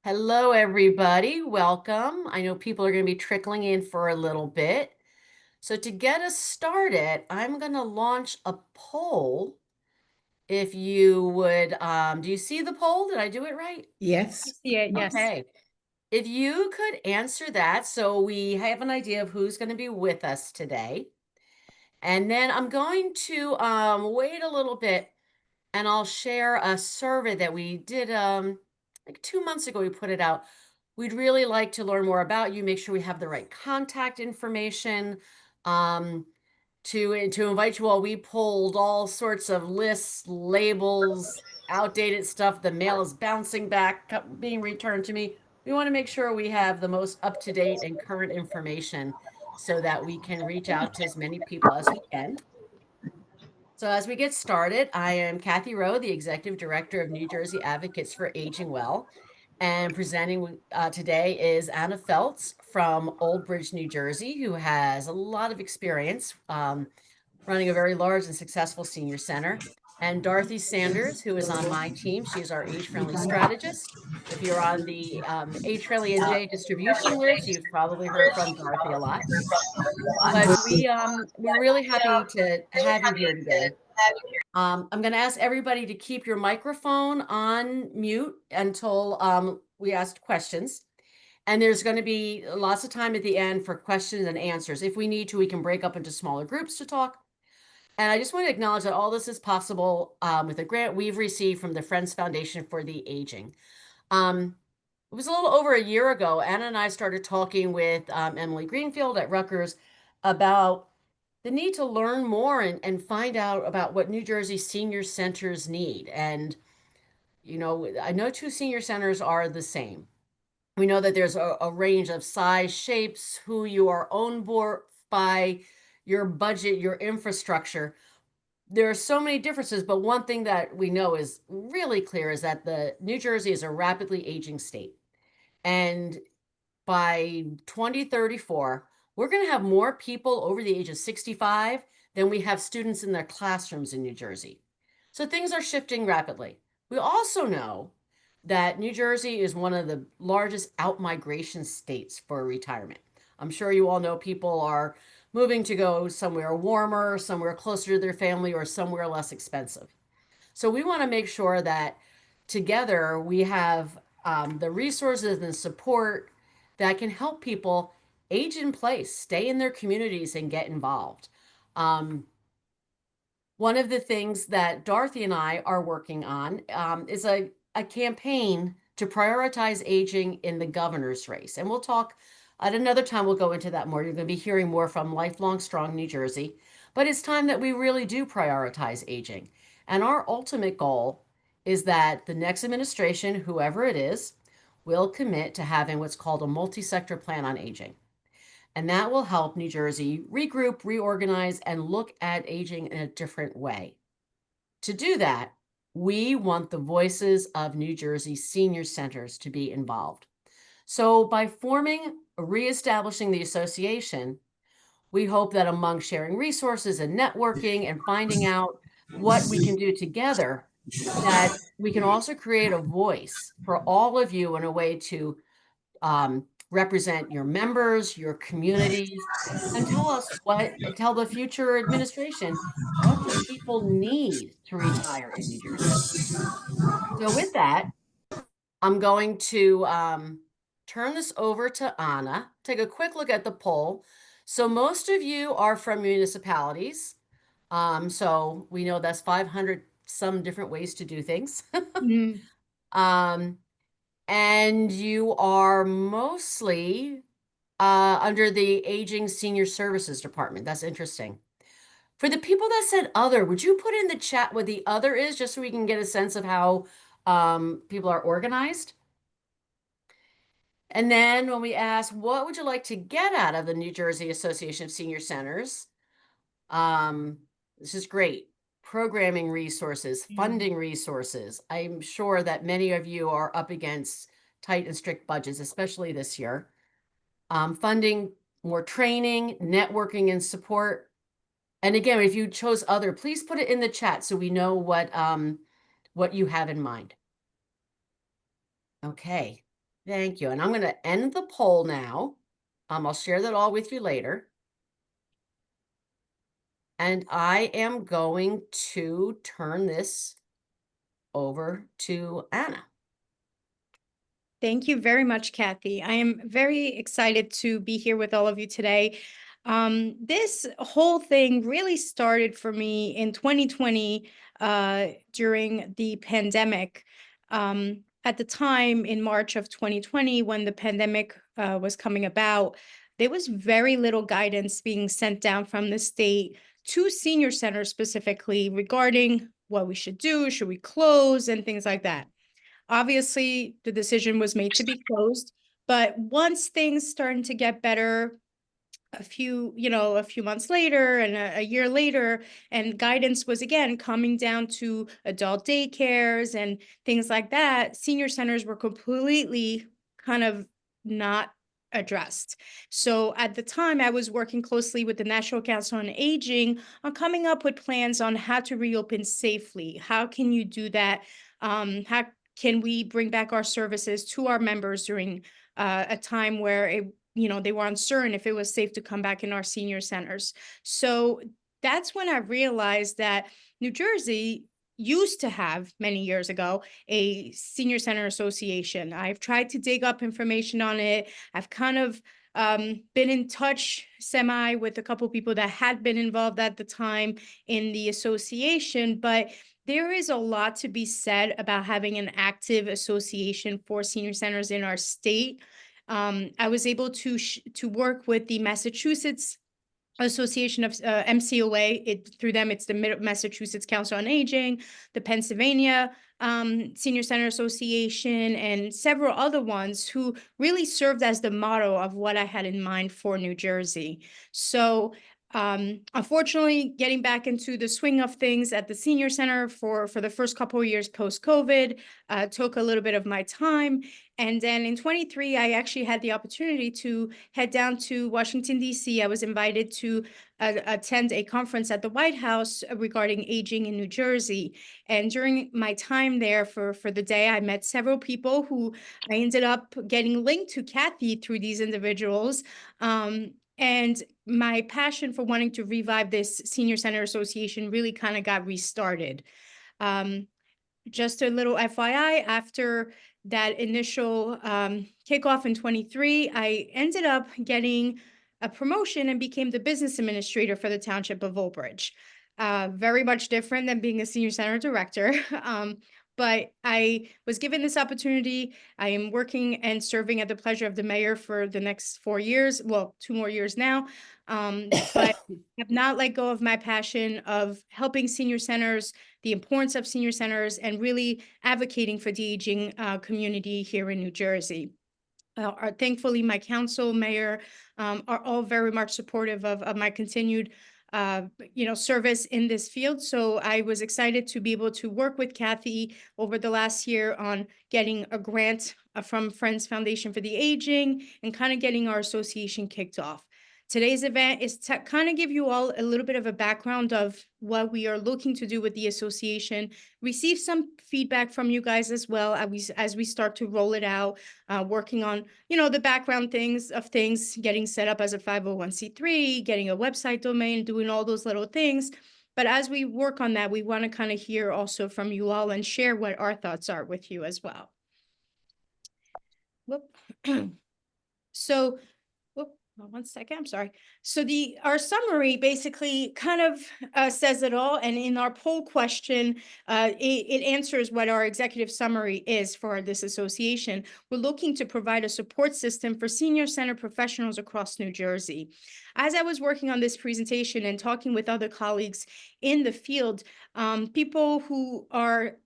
Hello, everybody. Welcome. I know people are going to be trickling in for a little bit. So to get us started, I'm going to launch a poll. If you would, do you see the poll? Did I do it right? Yes. See it, yes. Okay. If you could answer that, so we have an idea of who's going to be with us today. And then I'm going to wait a little bit and I'll share a survey that we did like 2 months ago. We put it out. We'd really like to learn more about you, make sure we have the right contact information. Um, to invite you all, we pulled all sorts of lists, labels, outdated stuff. The mail is bouncing back, being returned to me. We want to make sure we have the most up-to-date and current information so that we can reach out to as many people as we can. So as we get started, I am Kathy Rowe, the Executive Director of New Jersey Advocates for Aging Well. And presenting today is Anna Feltz from Old Bridge, New Jersey, who has a lot of experience running a very large and successful senior center. And Dorothy Sanders, who is on my team. She's our age-friendly strategist. If you're on the age-friendly NJ distribution list, you've probably heard from Dorothy a lot. But we're really happy to have you here today. I'm going to ask everybody to keep your microphone on mute until we ask questions. And there's going to be lots of time at the end for questions and answers. If we need to, we can break up into smaller groups to talk. And I just want to acknowledge that all this is possible with a grant we've received from the Friends Foundation for the Aging. It was a little over a year ago, Anna and I started talking with Emily Greenfield at Rutgers about the need to learn more and find out about what New Jersey senior centers need. And, I know two senior centers are the same. We know that there's a range of size, shapes, who you are owned by, your budget, your infrastructure. There are so many differences, but one thing that we know is really clear is that the New Jersey is a rapidly aging state. And by 2034, we're going to have more people over the age of 65 than we have students in their classrooms in New Jersey. So things are shifting rapidly. We also know that New Jersey is one of the largest out-migration states for retirement. I'm sure you all know people are moving to go somewhere warmer, somewhere closer to their family, or somewhere less expensive. So we want to make sure that together we have the resources and support that can help people age in place, stay in their communities, and get involved. One of the things that Dorothy and I are working on is a campaign to prioritize aging in the governor's race. And we'll talk at another time, we'll go into that more. You're going to be hearing more from Lifelong Strong New Jersey. But it's time that we really do prioritize aging. And our ultimate goal is that the next administration, whoever it is, will commit to having what's called a multi-sector plan on aging. And that will help New Jersey regroup, reorganize, and look at aging in a different way. To do that, we want the voices of New Jersey senior centers to be involved. So by reestablishing the association, we hope that among sharing resources and networking and finding out what we can do together, that we can also create a voice for all of you in a way to represent your members, your communities, and tell the future administration what do people need to retire in New Jersey. So with that, I'm going to turn this over to Anna. Take a quick look at the poll. So most of you are from municipalities. So we know that's 500 some different ways to do things. Mm. um, and you are mostly under the Aging Senior Services Department. That's interesting. For the people that said other, would you put in the chat what the other is just so we can get a sense of how people are organized? And then when we ask, what would you like to get out of the New Jersey Association of Senior Centers? This is great. Programming resources, funding resources. I'm sure that many of you are up against tight and strict budgets, especially this year. Funding more training, networking, and support. And again, if you chose other, please put it in the chat so we know what you have in mind. Okay. Thank you. And I'm going to end the poll now. I'll share that all with you later. And I am going to turn this over to Anna. Thank you very much, Kathy. I am very excited to be here with all of you today. This whole thing really started for me in 2020 during the pandemic. At the time, in March of 2020, when the pandemic was coming about, there was very little guidance being sent down from the state to senior centers specifically regarding what we should do, should we close, and things like that. Obviously, the decision was made to be closed, but once things started to get better, a few months later and a year later, and guidance was again coming down to adult daycares and things like that, senior centers were completely kind of not addressed. So at the time, I was working closely with the National Council on Aging on coming up with plans on how to reopen safely. How can you do that? How can we bring back our services to our members during a time where they were uncertain if it was safe to come back in our senior centers. So that's when I realized that New Jersey used to have many years ago a senior center association. I've tried to dig up information on it. I've kind of been in touch semi with a couple people that had been involved at the time in the association, but there is a lot to be said about having an active association for senior centers in our state. I was able to work with the Massachusetts Association of MCOA. Through them, it's the Massachusetts Council on Aging, the Pennsylvania Senior Center Association, and several other ones who really served as the motto of what I had in mind for New Jersey. So unfortunately, getting back into the swing of things at the senior center for the first couple of years post COVID took a little bit of my time. And then in 23, I actually had the opportunity to head down to Washington, D.C. I was invited to attend a conference at the White House regarding aging in New Jersey. And during my time there for the day, I met several people who I ended up getting linked to Kathy through these individuals. And my passion for wanting to revive this Senior Center Association really kind of got restarted. Um, just a little FYI, after that initial kickoff in 23, I ended up getting a promotion and became the business administrator for the Township of Old Bridge. Very much different than being a senior center director. But I was given this opportunity. I am working and serving at the pleasure of the mayor for the next 4 years. Well, 2 more years now. But have not let go of my passion of helping senior centers, the importance of senior centers, and really advocating for the aging community here in New Jersey. Thankfully, my council, mayor, are all very much supportive of my continued service in this field. So I was excited to be able to work with Kathy over the last year on getting a grant from Friends Foundation for the Aging and kind of getting our association kicked off. Today's event is to kind of give you all a little bit of a background of what we are looking to do with the association, receive some feedback from you guys as well as we start to roll it out, working on, the background things, getting set up as a 501c3, getting a website domain, doing all those little things. But as we work on that, we want to kind of hear also from you all and share what our thoughts are with you as well. Whoop. So, whoop, 1 second, I'm sorry. So our summary basically kind of says it all. And in our poll question, it answers what our executive summary is for this association. We're looking to provide a support system for senior center professionals across New Jersey. As I was working on this presentation and talking with other colleagues in the field, people who are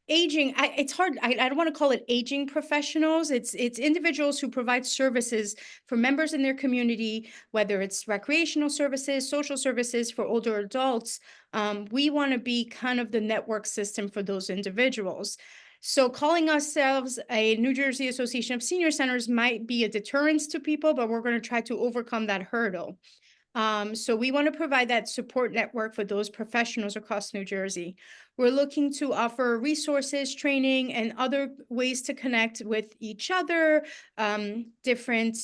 aging, it's hard. I don't want to call it aging professionals. It's individuals who provide services for members in their community, whether it's recreational services, social services for older adults. We want to be kind of the network system for those individuals. So calling ourselves a New Jersey Association of Senior Centers might be a deterrence to people, but we're going to try to overcome that hurdle. So we want to provide that support network for those professionals across New Jersey. We're looking to offer resources, training, and other ways to connect with each other, different,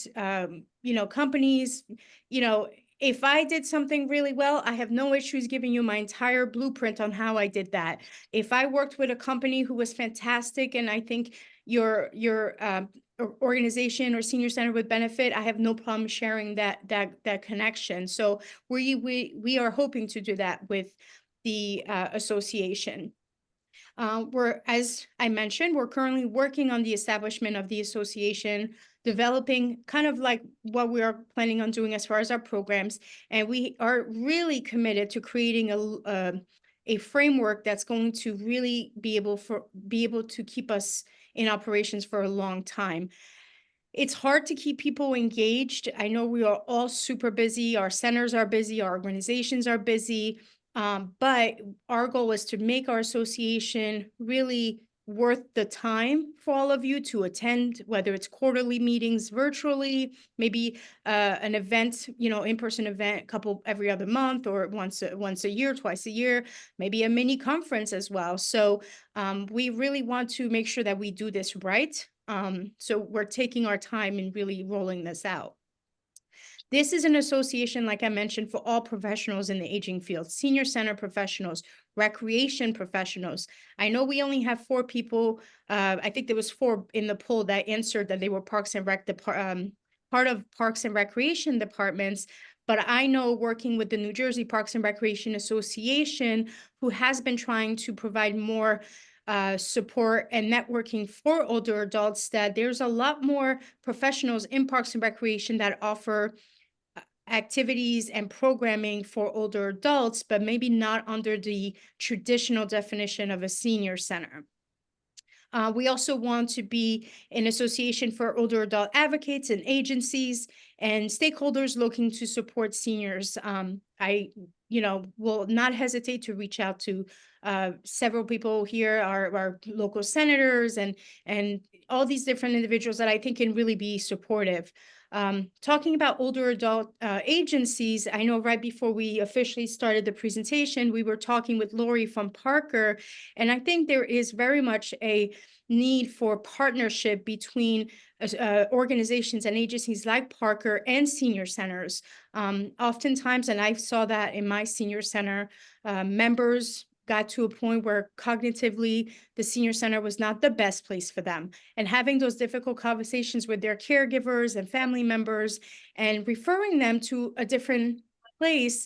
companies. You know, if I did something really well, I have no issues giving you my entire blueprint on how I did that. If I worked with a company who was fantastic, and I think your organization or senior center would benefit, I have no problem sharing that connection. So we are hoping to do that with the association. As I mentioned, we're currently working on the establishment of the association, developing kind of like what we are planning on doing as far as our programs, and we are really committed to creating a framework that's going to really be able to keep us in operations for a long time. It's hard to keep people engaged. I know we are all super busy. Our centers are busy, our organizations are busy. But our goal is to make our association really worth the time for all of you to attend, whether it's quarterly meetings virtually, maybe an event, in-person event, couple every other month, or once a year, twice a year, maybe a mini conference as well. So we really want to make sure that we do this right. So we're taking our time and really rolling this out. This is an association, like I mentioned, for all professionals in the aging field, senior center professionals, recreation professionals. I know we only have four people. I think there was four in the poll that answered that they were part of Parks and Recreation departments. But I know, working with the New Jersey Parks and Recreation Association, who has been trying to provide more support and networking for older adults, that there's a lot more professionals in Parks and Recreation that offer activities and programming for older adults, but maybe not under the traditional definition of a senior center. We also want to be an association for older adult advocates and agencies and stakeholders looking to support seniors. I will not hesitate to reach out to several people here, our local senators, and all these different individuals that I think can really be supportive. Talking about older adult agencies, I know right before we officially started the presentation, we were talking with Lori from Parker, and I think there is very much a need for partnership between organizations and agencies like Parker and senior centers. Oftentimes, and I saw that in my senior center, members got to a point where cognitively the senior center was not the best place for them. And having those difficult conversations with their caregivers and family members and referring them to a different place,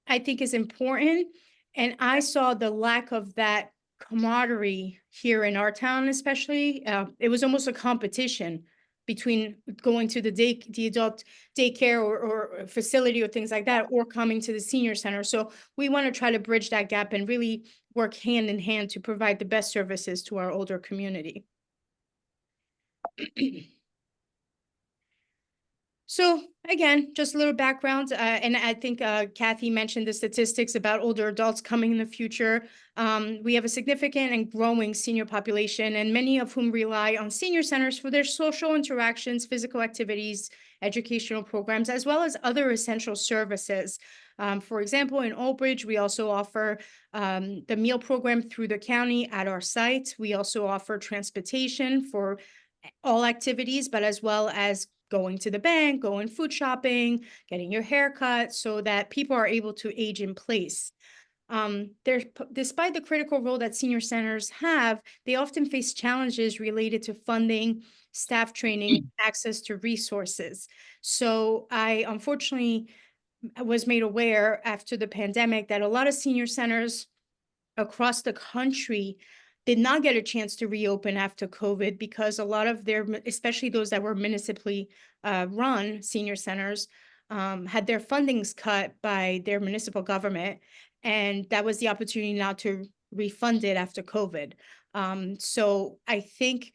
I think is important. And I saw the lack of that camaraderie here in our town, especially. It was almost a competition between going to the adult daycare or facility or things like that, or coming to the senior center. So we want to try to bridge that gap and really work hand in hand to provide the best services to our older community. So again, just a little background, and I think Kathy mentioned the statistics about older adults coming in the future. We have a significant and growing senior population, and many of whom rely on senior centers for their social interactions, physical activities, educational programs, as well as other essential services. For example, in Old Bridge, we also offer the meal program through the county at our site. We also offer transportation for all activities, but as well as going to the bank, going food shopping, getting your hair cut, so that people are able to age in place. Despite the critical role that senior centers have, they often face challenges related to funding, staff training, access to resources. So I unfortunately was made aware after the pandemic that a lot of senior centers across the country did not get a chance to reopen after COVID, because a lot of especially those that were municipally run senior centers, had their fundings cut by their municipal government. And that was the opportunity now to refund it after COVID. So I think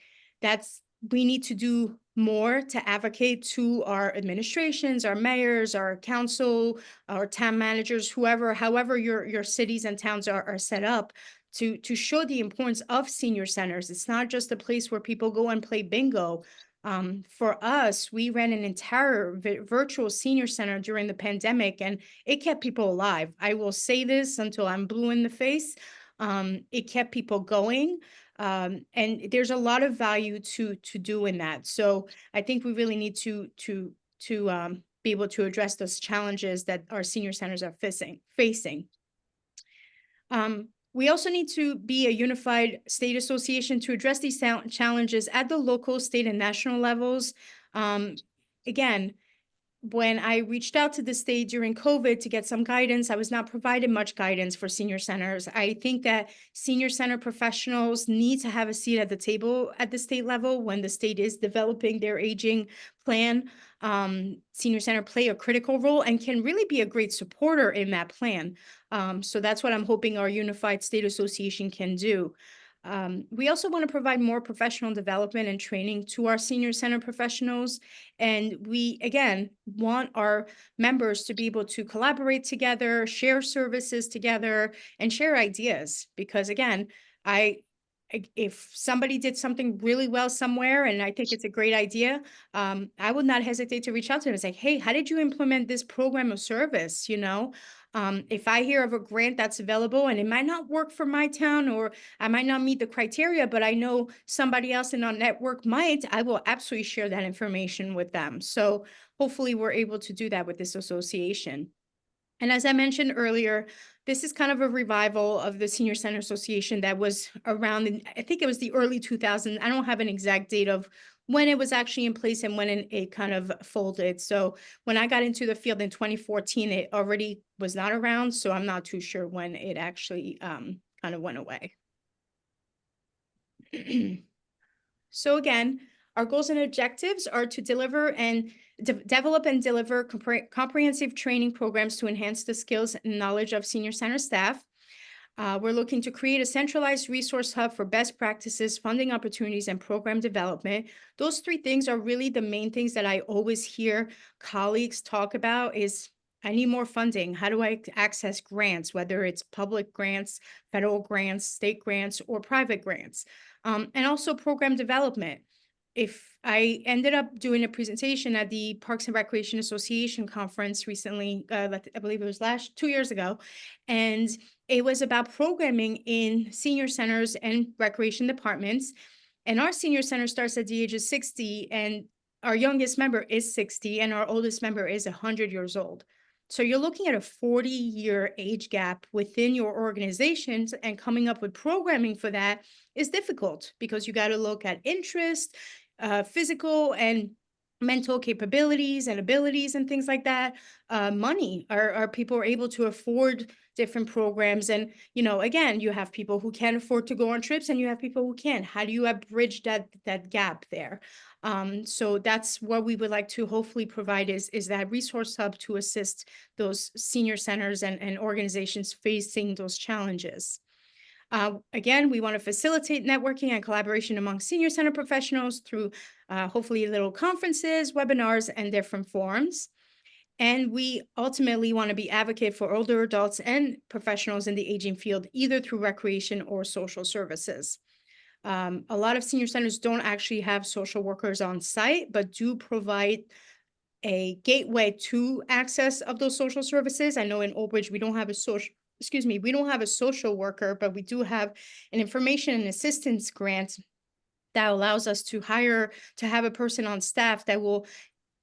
we need to do more to advocate to our administrations, our mayors, our council, our town managers, however your cities and towns are set up, to show the importance of senior centers. It's not just a place where people go and play bingo. For us, we ran an entire virtual senior center during the pandemic, and it kept people alive. I will say this until I'm blue in the face. It kept people going, and there's a lot of value to do in that. So I think we really need to be able to address those challenges that our senior centers are facing. We also need to be a unified state association to address these challenges at the local, state, and national levels. Um, Again, when I reached out to the state during COVID to get some guidance, I was not provided much guidance for senior centers. I think that senior center professionals need to have a seat at the table at the state level when the state is developing their aging plan. Senior center play a critical role and can really be a great supporter in that plan. So that's what I'm hoping our unified state association can do. We also want to provide more professional development and training to our senior center professionals. And we, again, want our members to be able to collaborate together, share services together, and share ideas. Because again, if somebody did something really well somewhere and I think it's a great idea, I would not hesitate to reach out to them and say, hey, how did you implement this program of service? If I hear of a grant that's available and it might not work for my town, or I might not meet the criteria, but I know somebody else in our network might, I will absolutely share that information with them. So hopefully we're able to do that with this association. And as I mentioned earlier, this is kind of a revival of the Senior Center Association that was around, I think it was the early 2000s. I don't have an exact date of when it was actually in place and when it kind of folded. So when I got into the field in 2014, it already was not around. So I'm not too sure when it actually kind of went away. So again, our goals and objectives are to deliver and develop and deliver comprehensive training programs to enhance the skills and knowledge of senior center staff. We're looking to create a centralized resource hub for best practices, funding opportunities, and program development. Those three things are really the main things that I always hear colleagues talk about is I need more funding. How do I access grants, whether it's public grants, federal grants, state grants, or private grants? And also program development. If I ended up doing a presentation at the Parks and Recreation Association conference recently, I believe it was 2 years ago, and it was about programming in senior centers and recreation departments. And our senior center starts at the age of 60, and our youngest member is 60, and our oldest member is 100 years old. So you're looking at a 40-year age gap within your organizations, and coming up with programming for that is difficult because you got to look at interest, physical and mental capabilities and abilities and things like that. Money, are people are able to afford different programs? And again, you have people who can afford to go on trips, and you have people who can't. How do you bridge that gap there? So that's what we would like to hopefully provide is that resource hub to assist those senior centers and organizations facing those challenges. Again, we want to facilitate networking and collaboration among senior center professionals through hopefully little conferences, webinars, and different forums. And we ultimately want to be advocate for older adults and professionals in the aging field, either through recreation or social services. A lot of senior centers don't actually have social workers on site, but do provide a gateway to access of those social services. I know in Old Bridge, we don't have a social worker, but we do have an information and assistance grant that allows us to have a person on staff that will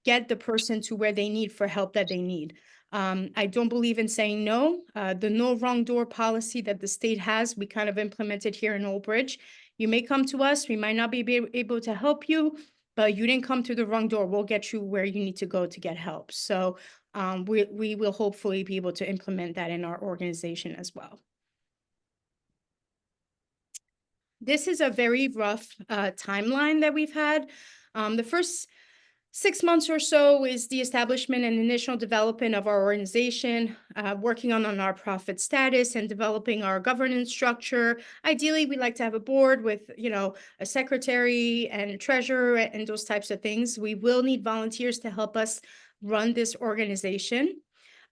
get the person to where they need for help that they need. I don't believe in saying no. The no wrong door policy that the state has, we kind of implemented here in Old Bridge. You may come to us, we might not be able to help you, but you didn't come through the wrong door. We'll get you where you need to go to get help. So we will hopefully be able to implement that in our organization as well. This is a very rough timeline that we've had. The first 6 months or so is the establishment and initial development of our organization, working on our nonprofit status and developing our governance structure. Ideally, we'd like to have a board with, a secretary and treasurer and those types of things. We will need volunteers to help us run this organization.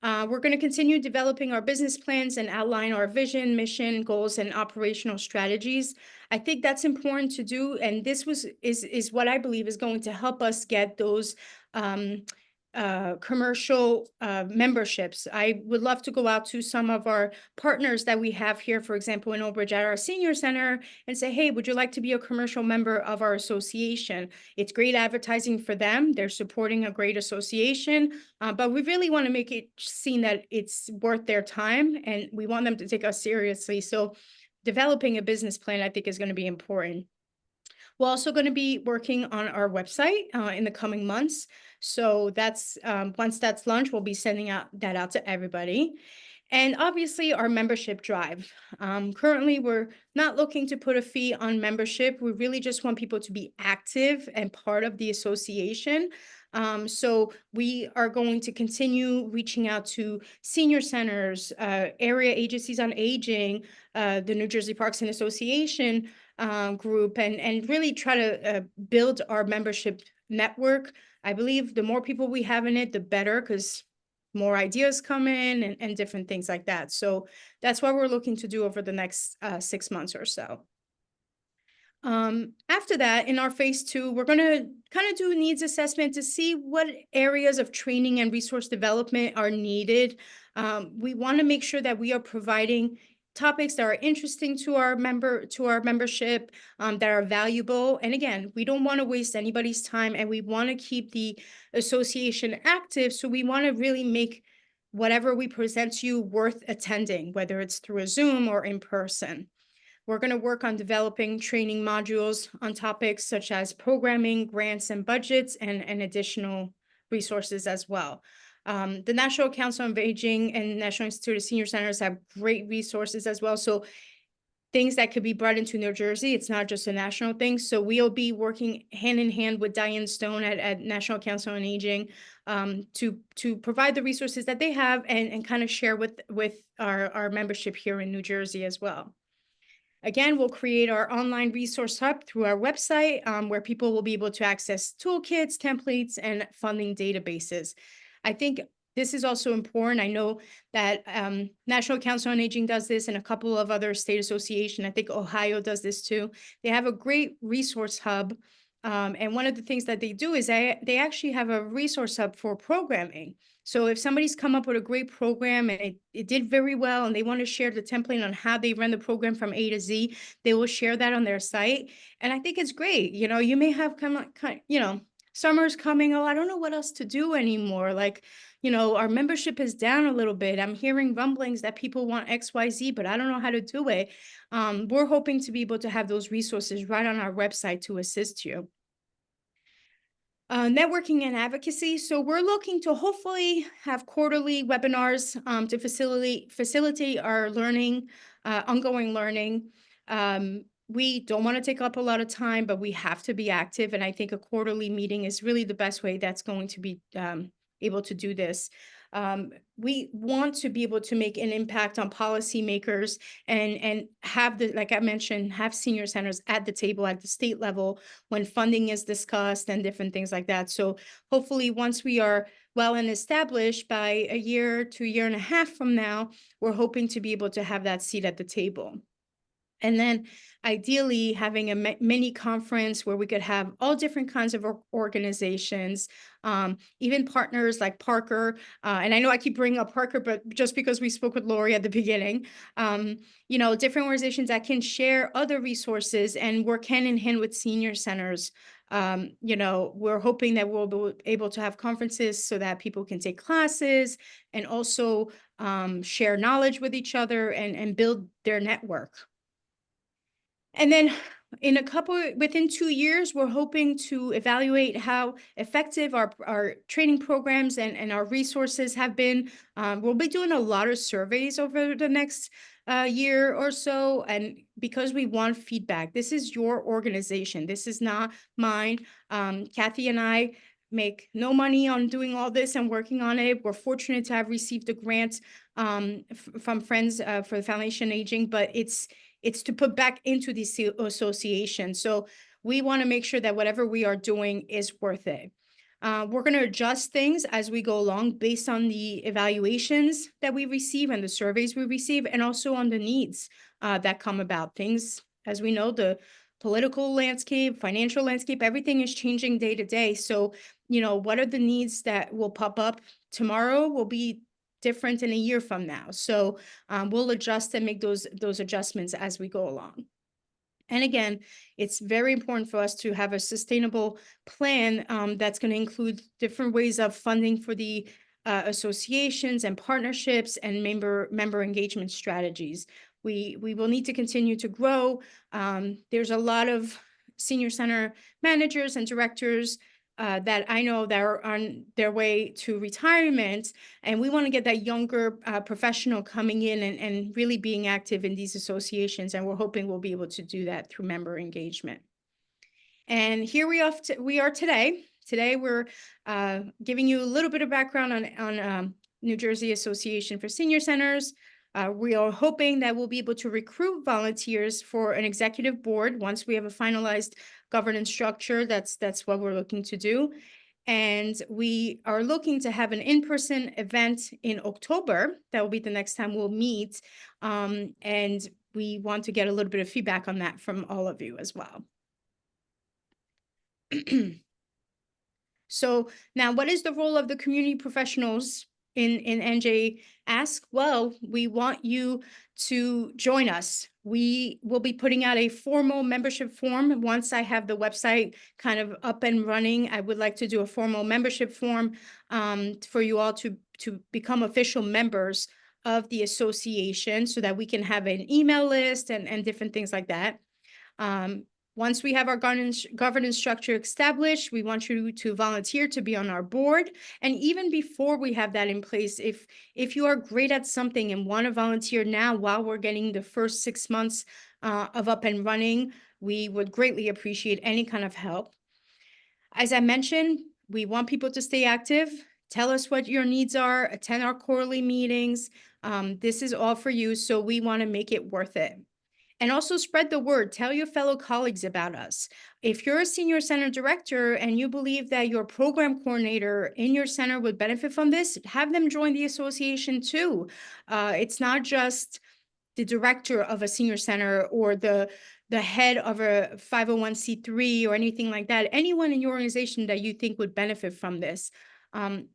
We're going to continue developing our business plans and outline our vision, mission, goals, and operational strategies. I think that's important to do, and this was is what I believe is going to help us get those um, commercial memberships. I would love to go out to some of our partners that we have here, for example, in Old Bridge at our senior center, and say, "Hey, would you like to be a commercial member of our association?" It's great advertising for them. They're supporting a great association, but we really want to make it seen that it's worth their time, and we want them to take us seriously. So, developing a business plan, I think, is going to be important. We're also going to be working on our website in the coming months. So that's once that's launched, we'll be sending out that out to everybody. And obviously, our membership drive. Currently, we're not looking to put a fee on membership. We really just want people to be active and part of the association. So we are going to continue reaching out to senior centers, area agencies on aging, the New Jersey Parks and Association group, and really try to build our membership network. I believe the more people we have in it, the better, because more ideas come in and different things like that. So that's what we're looking to do over the next 6 months or so. After that, in our phase two, we're going to kind of do a needs assessment to see what areas of training and resource development are needed. We want to make sure that we are providing topics that are interesting to our membership, that are valuable. And again, we don't want to waste anybody's time, and we want to keep the association active. So we want to really make whatever we present to you worth attending, whether it's through a Zoom or in person. We're going to work on developing training modules on topics such as programming, grants and budgets, and additional resources as well. The National Council of Aging and National Institute of Senior Centers have great resources as well. So things that could be brought into New Jersey, it's not just a national thing. So we'll be working hand in hand with Diane Stone at National Council on Aging to provide the resources that they have and kind of share with our membership here in New Jersey as well. Again, we'll create our online resource hub through our website where people will be able to access toolkits, templates, and funding databases. I think this is also important. I know that National Council on Aging does this and a couple of other state associations. I think Ohio does this too. They have a great resource hub. And one of the things that they do is they actually have a resource hub for programming. So if somebody's come up with a great program and it did very well and they want to share the template on how they run the program from A to Z, they will share that on their site. And I think it's great. You may have summer's coming. Oh, I don't know what else to do anymore. Like, our membership is down a little bit. I'm hearing rumblings that people want XYZ, but I don't know how to do it. We're hoping to be able to have those resources right on our website to assist you. Networking and advocacy. So we're looking to hopefully have quarterly webinars to facilitate our learning, ongoing learning. We don't want to take up a lot of time, but we have to be active. And I think a quarterly meeting is really the best way that's going to be able to do this. We want to be able to make an impact on policymakers and have like I mentioned, have senior centers at the table at the state level when funding is discussed and different things like that. So hopefully once we are well and established by a year to a year and a half from now, we're hoping to be able to have that seat at the table. And then ideally having a mini conference where we could have all different kinds of organizations, even partners like Parker. And I know I keep bringing up Parker, but just because we spoke with Lori at the beginning, different organizations that can share other resources and work hand in hand with senior centers. We're hoping that we'll be able to have conferences so that people can take classes and also share knowledge with each other and build their network. And then within 2 years, we're hoping to evaluate how effective our training programs and our resources have been. We'll be doing a lot of surveys over the next year or so. And because we want feedback, this is your organization. This is not mine. Kathy and I make no money on doing all this and working on it. We're fortunate to have received a grant from Friends for the Foundation Aging, but it's to put back into the association. So we want to make sure that whatever we are doing is worth it. We're going to adjust things as we go along based on the evaluations that we receive and the surveys we receive, and also on the needs that come about. Things, as we know, the political landscape, financial landscape, everything is changing day to day. So, what are the needs that will pop up tomorrow will be different in a year from now. So we'll adjust and make those adjustments as we go along. And again, it's very important for us to have a sustainable plan that's going to include different ways of funding for the associations and partnerships and member engagement strategies. We will need to continue to grow. There's a lot of senior center managers and directors that I know that are on their way to retirement, and we want to get that younger professional coming in and really being active in these associations. And we're hoping we'll be able to do that through member engagement. And here we are today. Today we're giving you a little bit of background on New Jersey Association for Senior Centers. We are hoping that we'll be able to recruit volunteers for an executive board once we have a finalized governance structure. That's what we're looking to do. And we are looking to have an in-person event in October. That will be the next time we'll meet. And we want to get a little bit of feedback on that from all of you as well. So now, what is the role of the community professionals in NJ Ask? Well, we want you to join us. We will be putting out a formal membership form. Once I have the website kind of up and running, I would like to do a formal membership form for you all to become official members of the association so that we can have an email list and different things like that. Once we have our governance structure established, we want you to volunteer to be on our board. And even before we have that in place, if you are great at something and want to volunteer now while we're getting the first 6 months of up and running, we would greatly appreciate any kind of help. As I mentioned, we want people to stay active. Tell us what your needs are, attend our quarterly meetings. This is all for you, so we want to make it worth it. And also spread the word. Tell your fellow colleagues about us. If you're a senior center director and you believe that your program coordinator in your center would benefit from this, have them join the association too. It's not just the director of a senior center or the head of a 501c3 or anything like that. Anyone in your organization that you think would benefit from this.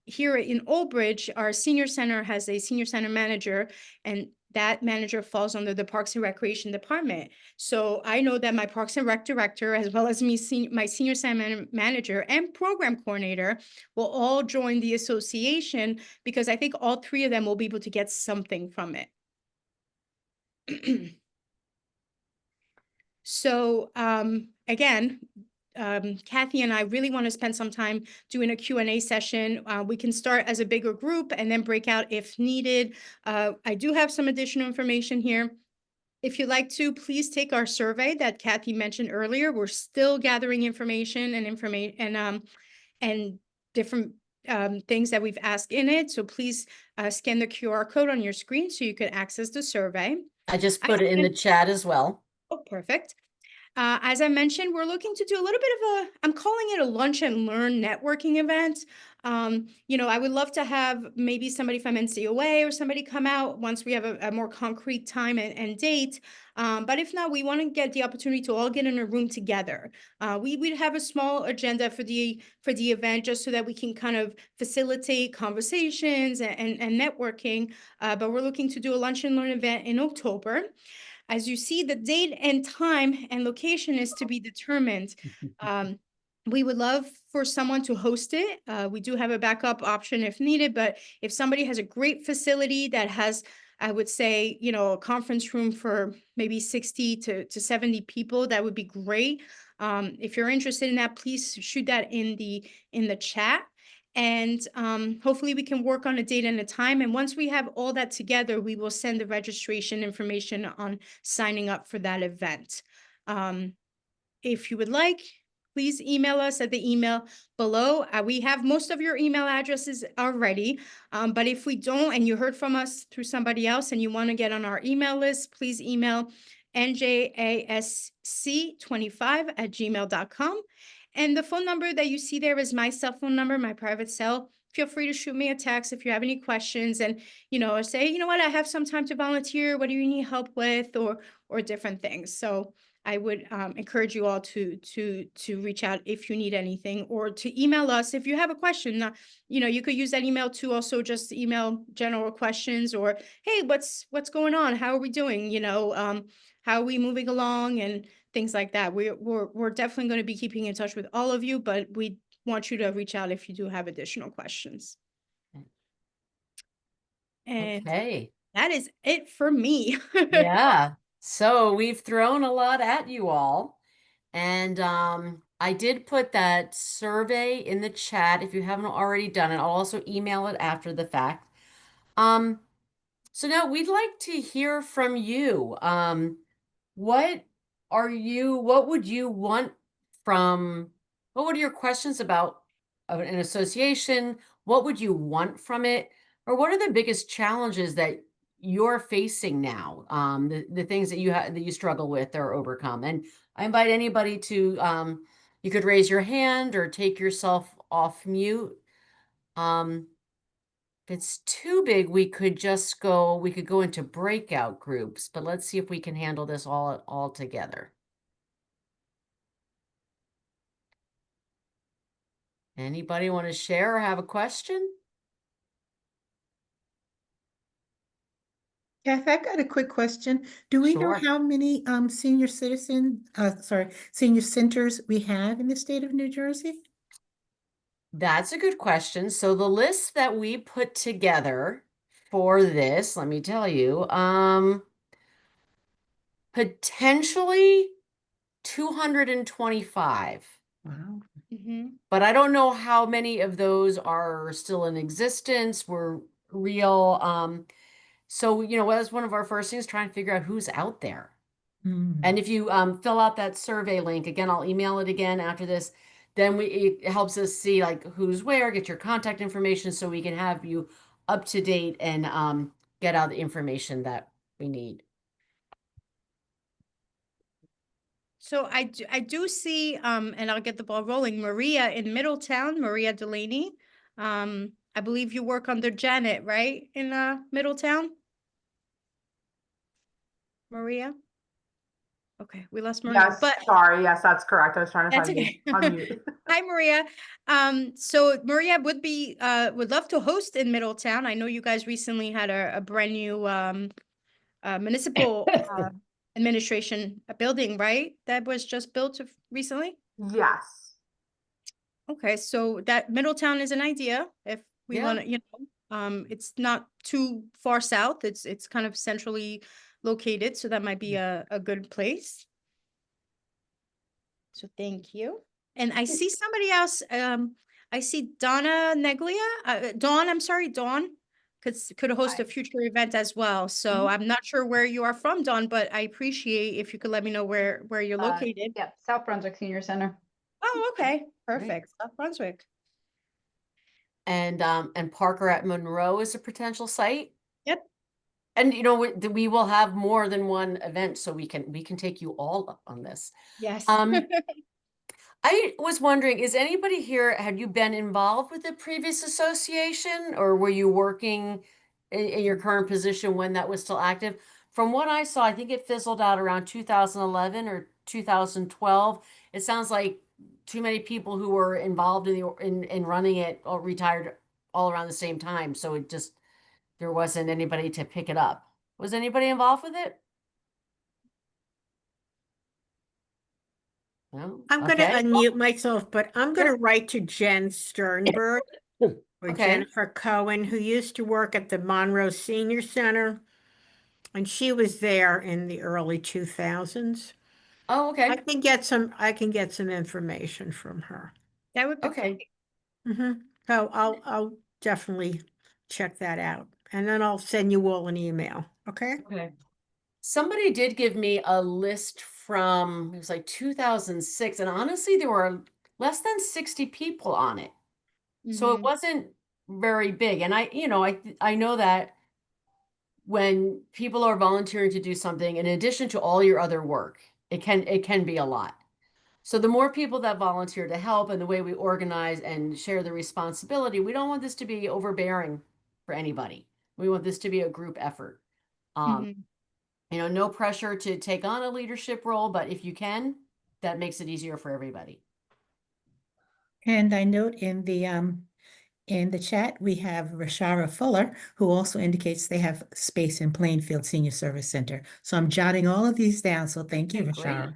Here in Old Bridge, our senior center has a senior center manager, and that manager falls under the Parks and Recreation Department. So I know that my Parks and Rec director, as well as my senior center manager and program coordinator, will all join the association because I think all three of them will be able to get something from it. So again, Kathy and I really want to spend some time doing a Q&A session. We can start as a bigger group and then break out if needed. I do have some additional information here. If you'd like to, please take our survey that Kathy mentioned earlier. We're still gathering information and different things that we've asked in it. So please scan the QR code on your screen so you can access the survey. I just put it in the chat as well. Oh, perfect. As I mentioned, we're looking to do a little bit of I'm calling it a lunch and learn networking event. I would love to have maybe somebody from NCOA or somebody come out once we have a more concrete time and date. But if not, we want to get the opportunity to all get in a room together. We'd have a small agenda for the event just so that we can kind of facilitate conversations and networking. But we're looking to do a lunch and learn event in October. As you see, the date and time and location is to be determined. We would love for someone to host it. We do have a backup option if needed, but if somebody has a great facility that has, I would say, a conference room for maybe 60 to 70 people, that would be great. If you're interested in that, please shoot that in the chat. And hopefully we can work on a date and a time. And once we have all that together, we will send the registration information on signing up for that event. If you would like, please email us at the email below. We have most of your email addresses already. But if we don't, and you heard from us through somebody else and you want to get on our email list, please email njasc25@gmail.com. And the phone number that you see there is my cell phone number, my private cell. Feel free to shoot me a text if you have any questions, and or say, what, I have some time to volunteer. What do you need help with, or different things. So I would encourage you all to reach out if you need anything, or to email us if you have a question. You could use that email to also just email general questions, or hey, what's going on? How are we doing? How are we moving along, and things like that. We're definitely going to be keeping in touch with all of you, but we want you to reach out if you do have additional questions. And Okay. that is it for me. Yeah. So we've thrown a lot at you all. And I did put that survey in the chat if you haven't already done it. I'll also email it after the fact. Um, so now we'd like to hear from you. What what would you want from, what would your questions about of an association? What would you want from it? Or what are the biggest challenges that you're facing now? The things that that you struggle with or overcome. And I invite anybody to, you could raise your hand or take yourself off mute. Um, if it's too big, we could go into breakout groups, but let's see if we can handle this all together. Anybody want to share or have a question? Kath, I got a quick question. Do we know Sure. how many senior centers we have in the state of New Jersey? That's a good question. So the list that we put together for this, let me tell you, potentially 225. Wow. Mhm. But I don't know how many of those are still in existence, were real. So, that's one of our first things, trying to figure out who's out there. Hmm. And if you fill out that survey link, again, I'll email it again after this, then it helps us see like who's where, get your contact information so we can have you up to date and get out the information that we need. So I do see, and I'll get the ball rolling, Maria in Middletown, Maria Delaney. I believe you work under Janet, right? In Middletown? Maria? Okay, we lost Maria, Yes, but sorry. Yes, that's correct. I was trying to that's find mute, okay. unmute. Hi, Maria. So Maria would love to host in Middletown. I know you guys recently had a brand new municipal administration building, right? That was just built recently. Yes. Okay, so that Middletown is an idea if we Yeah. want to, it's not too far south. It's kind of centrally located, so that might be a good place. So thank you. And I see somebody else. I see Donna Neglia. Dawn, I'm sorry, Dawn could host a Hi. future event as well. So Mhm. I'm not sure where you are from, Dawn, but I appreciate if you could let me know where you're located. Yep, South Brunswick Senior Center. Oh, okay, Great. perfect. South Brunswick. And Parker at Monroe is a potential site. Yep. And we will have more than one event, so we can take you all up on this. Yes. Um, I was wondering, is anybody here, had you been involved with the previous association, or were you working in your current position when that was still active? From what I saw, I think it fizzled out around 2011 or 2012. It sounds like too many people who were involved in running it all retired all around the same time. So there wasn't anybody to pick it up. Was anybody involved with it? No? I'm going to Okay. Well, unmute myself, but I'm going to sure. write to Jen Sternberg or Okay. Jennifer Cohen, who used to work at the Monroe Senior Center, and she was there in the early 2000s. Oh, okay. I can get some information from her. That would be Okay. great. So I'll definitely check that out, and then I'll send you all an email. Okay? Okay. Somebody did give me a list from, it was like 2006, and honestly, there were less than 60 people on it. So it Mhm. wasn't very big. And I know that when people are volunteering to do something in addition to all your other work, it can be a lot. So the more people that volunteer to help and the way we organize and share the responsibility, we don't want this to be overbearing for anybody. We want this to be a group effort. Um, Mhm. no pressure to take on a leadership role, but if you can, that makes it easier for everybody. And I note in the chat, we have Rashara Fuller, who also indicates they have space in Plainfield Senior Service Center. So I'm jotting all of these down, so thank you, Okay, great. Rashara.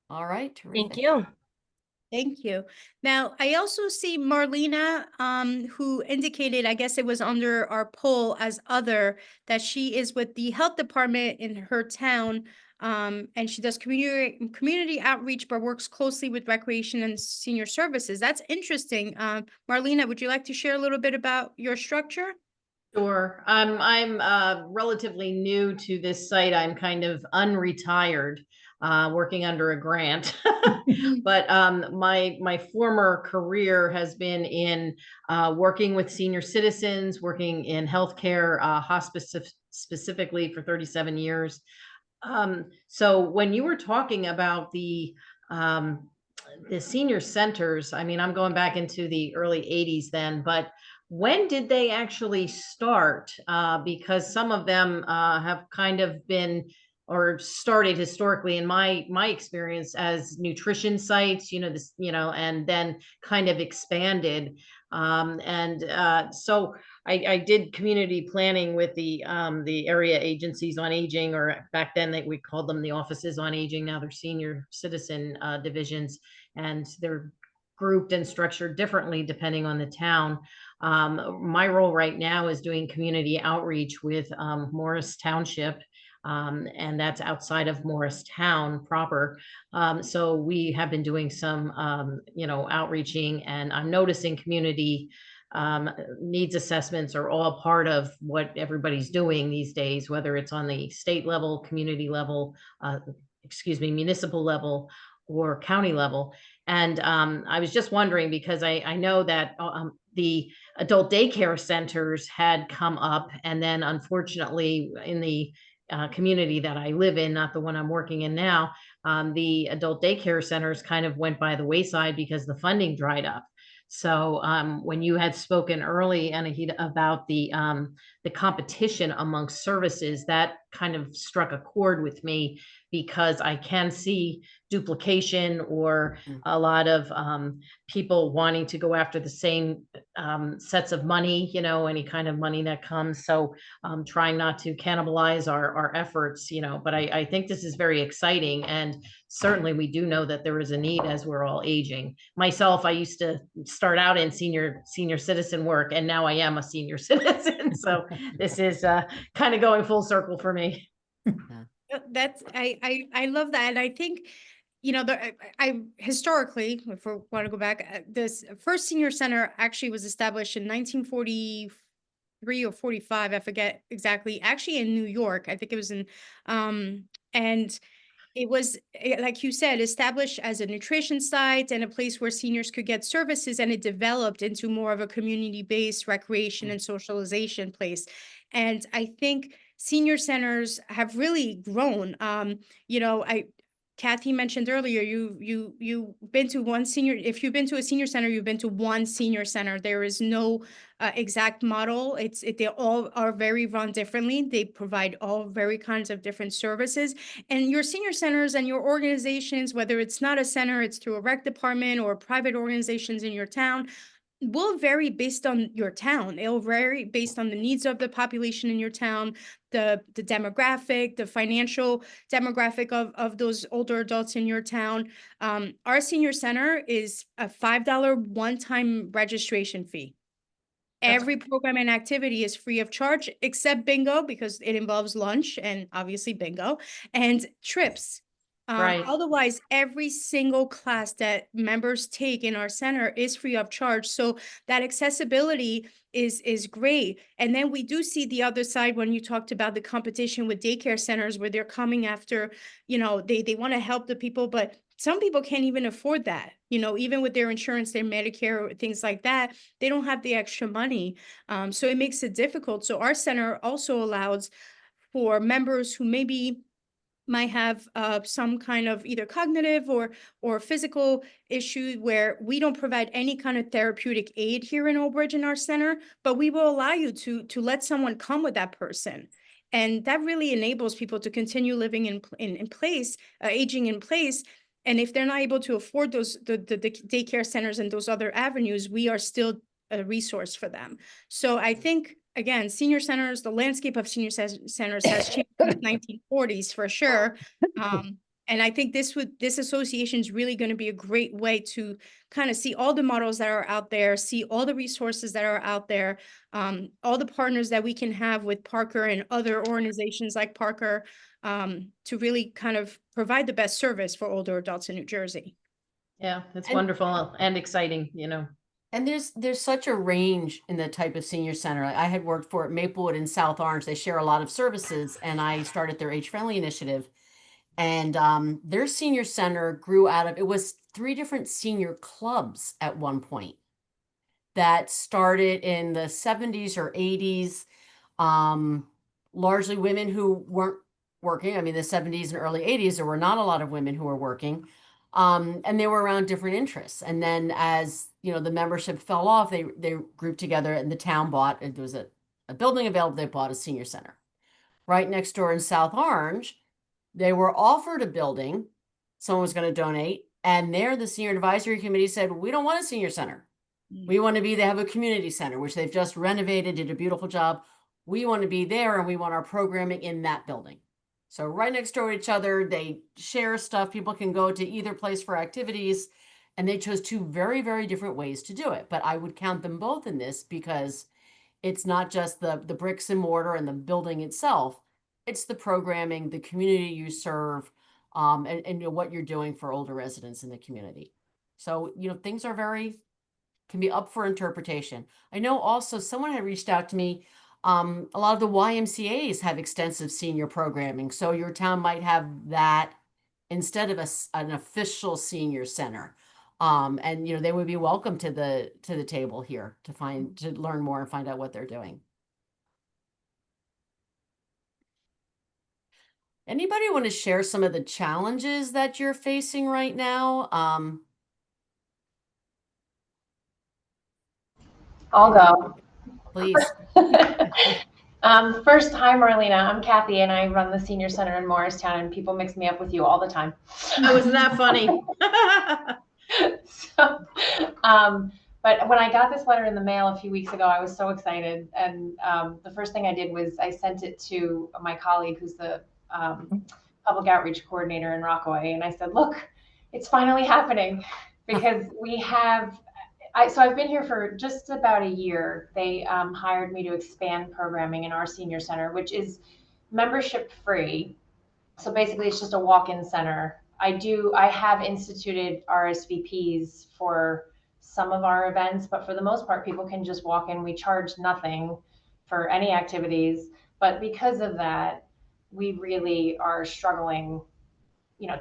All right, Thank terrific. you. Thank you. Now, I also see Marlena, who indicated, I guess it was under our poll as other, that she is with the health department in her town. And she does community outreach, but works closely with recreation and senior services. That's interesting. Marlena, would you like to share a little bit about your structure? Sure. I'm relatively new to this site. I'm kind of unretired, working under a grant. But my former career has been in working with senior citizens, working in healthcare, hospice specifically for 37 years. So when you were talking about um, the senior centers, I mean, I'm going back into the early 80s then, but when did they actually start? Because some of them have kind of been or started historically in my experience as nutrition sites, this, and then kind of expanded. So I did community planning with the area agencies on aging, or back then we called them the offices on aging. Now they're senior citizen divisions, and they're grouped and structured differently depending on the town. My role right now is doing community outreach with Morris Township, and that's outside of Morristown proper. So we have been doing some, outreaching, and I'm noticing community needs assessments are all part of what everybody's doing these days, whether it's on the state level, community level, municipal level, or county level. And I was just wondering, because I know that the adult daycare centers had come up, and then unfortunately in the community that I live in, not the one I'm working in now, the adult daycare centers kind of went by the wayside because the funding dried up. So when you had spoken early, Anahita, about the competition amongst services, that kind of struck a chord with me, because I can see duplication or a lot of people wanting to go after the same sets of money, any kind of money that comes. So trying not to cannibalize our efforts, but I think this is very exciting. And certainly we do know that there is a need as we're all aging. Myself, I used to start out in senior citizen work, and now I am a senior citizen. So this is kind of going full circle for me. That's I love that, and I think I historically, if we want to go back, this first senior center actually was established in 1943 or 45. I forget exactly. Actually, in New York, I think it was in, and it was, like you said, established as a nutrition site and a place where seniors could get services, and it developed into more of a community-based recreation and socialization place. And I think senior centers have really grown. Kathy mentioned earlier, you've been to one senior. If you've been to a senior center, you've been to one senior center. There is no exact model. They all are very run differently. They provide all very kinds of different services. And your senior centers and your organizations, whether it's not a center, it's through a rec department or private organizations in your town, will vary based on your town. It'll vary based on the needs of the population in your town, the demographic, the financial demographic of those older adults in your town. Our senior center is a $5 one-time registration fee. Every program and activity is free of charge, except bingo, because it involves lunch and obviously bingo, and trips. Right. Otherwise, every single class that members take in our center is free of charge. So that accessibility is great. And then we do see the other side when you talked about the competition with daycare centers where they're coming after, they want to help the people, but some people can't even afford that. Even with their insurance, their Medicare, things like that, they don't have the extra money. So it makes it difficult. So our center also allows for members who maybe might have some kind of either cognitive or physical issue where we don't provide any kind of therapeutic aid here in Old Bridge in our center, but we will allow you to let someone come with that person. And that really enables people to continue living in place, aging in place. And if they're not able to afford the daycare centers and those other avenues, we are still a resource for them. So I think, again, senior centers, the landscape of senior centers has changed since 1940s for sure. And I think this association is really going to be a great way to kind of see all the models that are out there, see all the resources that are out there, all the partners that we can have with Parker and other organizations like Parker, to really kind of provide the best service for older adults in New Jersey. Yeah, it's And wonderful and exciting, And there's such a range in the type of senior center. I had worked for Maplewood in South Orange. They share a lot of services, and I started their Age Friendly initiative. And their senior center grew out of, it was 3 different senior clubs at one point that started in the 70s or 80s. Largely women who weren't working. I mean, the 70s and early 80s, there were not a lot of women who were working. And they were around different interests. And then as the membership fell off, they grouped together, and the town bought, there was a building available, they bought a senior center. Right next door in South Orange, they were offered a building, someone was going to donate, and there the senior advisory committee said, we don't want a senior center. We want to they have a community center, which they've just renovated, did a beautiful job. We want to be there, and we want our programming in that building. So right next door to each other, they share stuff. People can go to either place for activities, and they chose 2 very, very different ways to do it. But I would count them both in this because it's not just the bricks and mortar and the building itself. It's the programming, the community you serve, and what you're doing for older residents in the community. So, things can be up for interpretation. I know also someone had reached out to me. A lot of the YMCA's have extensive senior programming. So your town might have that instead of an official senior center. And they would be welcome to the table here to learn more and find out what they're doing. Anybody want to share some of the challenges that you're facing right now? I'll go. Please. First, hi Marlena, I'm Kathy and I run the senior center in Morristown, and people mix me up with you all the time. Oh, isn't that funny? But when I got this letter in the mail a few weeks ago, I was so excited. And the first thing I did was I sent it to my colleague who's the public outreach coordinator in Rockaway. And I said, look, it's finally happening, because so I've been here for just about a year. They hired me to expand programming in our senior center, which is membership free. So basically it's just a walk-in center. I have instituted RSVPs for some of our events, but for the most part, people can just walk in. We charge nothing for any activities, but because of that, we really are struggling,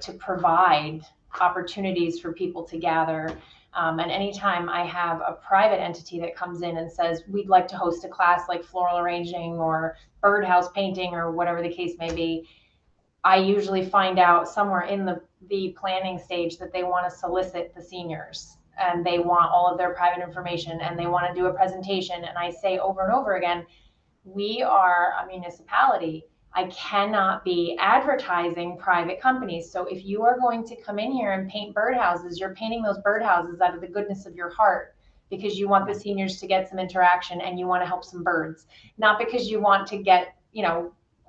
to provide opportunities for people to gather. And anytime I have a private entity that comes in and says, we'd like to host a class like floral arranging or birdhouse painting or whatever the case may be, I usually find out somewhere in the planning stage that they want to solicit the seniors and they want all of their private information and they want to do a presentation. And I say over and over again, we are a municipality. I cannot be advertising private companies. So if you are going to come in here and paint birdhouses, you're painting those birdhouses out of the goodness of your heart because you want the seniors to get some interaction and you want to help some birds, not because you want to get,